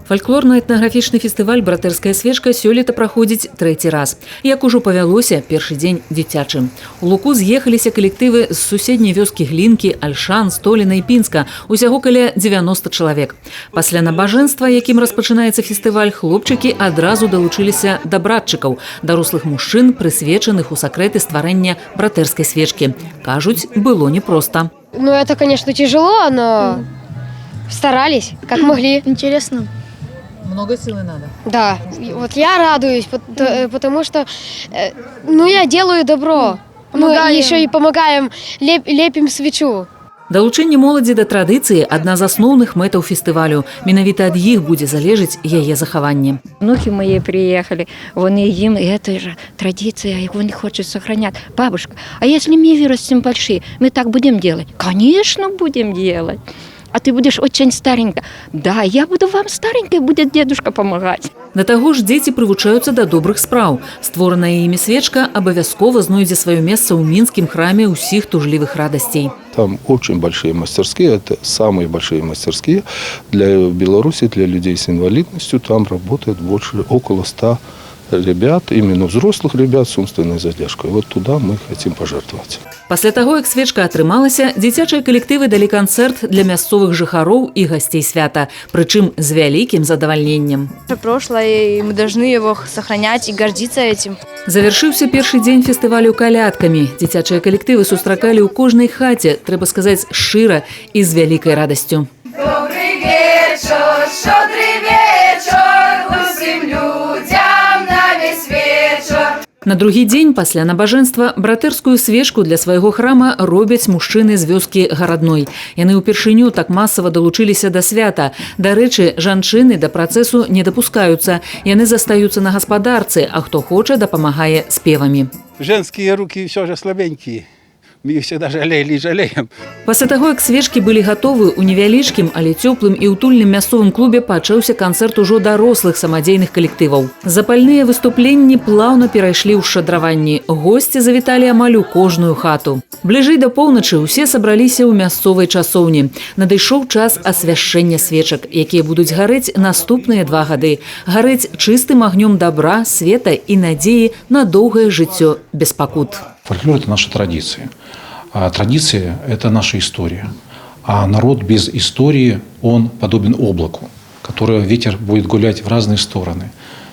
Фальклорна-этнаграфічны фестываль «Братэрская свечка» сёлета праходзіць трэці раз. Як ужо павялося, першы дзень дзіцячы. У Луку з'ехаліся калектывы з суседняй вёскі Глінкі, Альшан, Століна і Пінска. Усяго каля 90 чалавек. Пасля набажэнства, якім распачынаецца фестываль, хлопчыкі адразу далучыліся да братчыкаў, дарослых мужчын, прысвечаных у сакрэты стварэння братэрскай свечкі. Кажуць, было непросто. Ну, это, конечно, тяжело, но старались, как могли. Интересно. Много силы надо. Да, вот я радуюсь, потому что, я делаю добро. Мы еще и помогаем, лепим свечу. Далучэнне моладзі да традыцыі – адна з асноўных мэтаў фестывалю. Менавіта ад іх будзе залежыць яе захаванне. Внуки мои приехали, им это же традиция, они хотят сохранять. Бабушка, а если мы вырастем большие, мы так будем делать? Конечно, будем делать. А ты будешь очень старенькая. Да, я буду вам старенькой, будет дедушка помогать. Да таго ж дзеці прывучаюцца да добрых спраў. Створаная імі свечка абавязкова знойдзе сваё месца ў мінскім храме ўсіх тужлівых радасцей. Там очень большие мастерские, это самые большие мастерские для Беларуси, для людей с инвалидностью. Там работает около 100 ребят, именно взрослых ребят с умственной задержкой. Вот туда мы хотим пожертвовать. Пасля таго, як свечка атрымалася, дзіцячыя калектывы далі канцэрт для мясцовых жыхароў і гасцей свята, прычым з вялікім задавальненнем. Прошлое, и мы должны его сохранять и гордиться этим. Завяршыўся першы дзень фестывалю калядкамі. Дзіцячыя калектывы сустракалі ў кожнай хаце, трэба сказаць, шчыра і з вялікай радасцю. Добрый вечер, щедрый вечер, усім людям на весь вечер. На другі дзень пасля набажэнства братэрскую свечку для свайго храма робяць мужчыны з вёскі Гарадной. Яны ўпершыню так масава далучыліся да свята. Дарэчы, жанчыны да працэсу не дапускаюцца. Яны застаюцца на гаспадарцы, а хто хоча, дапамагае спевамі. Женские руки все же слабенькие. Мы их всегда жалели и жалеем. Пасля таго, як свечкі былі гатовы, у невялічкім, але цёплым і ўтульным мясцовым клубе пачаўся канцэрт ужо дарослых самадзейных калектываў. Запальныя выступленні плаўна перайшлі ў шчадраванні. Госці завіталі амаль у кожную хату. Бліжэй да поўначы ўсе сабраліся ў мясцовай часоўні. Надышоў час асвяшчэння свечак, якія будуць гарэць наступныя 2 гады. Гарэць чыстым агнём добра, света і надзеі на доўгае жыццё без пакут. Фольклор – это наша традиция. А традиция – это наша история. А народ без истории, он подобен облаку, которое ветер будет гулять в разные стороны.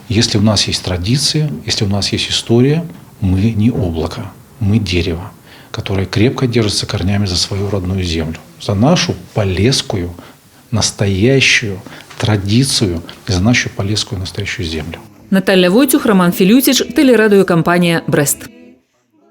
Если у нас есть традиция, если у нас есть история, мы не облако, мы дерево, которое крепко держится корнями за свою родную землю, за нашу полесскую, настоящую традицию и за нашу полесскую настоящую землю. Наталья Войтюх, Роман Филютич, телерадиокомпания «Брест».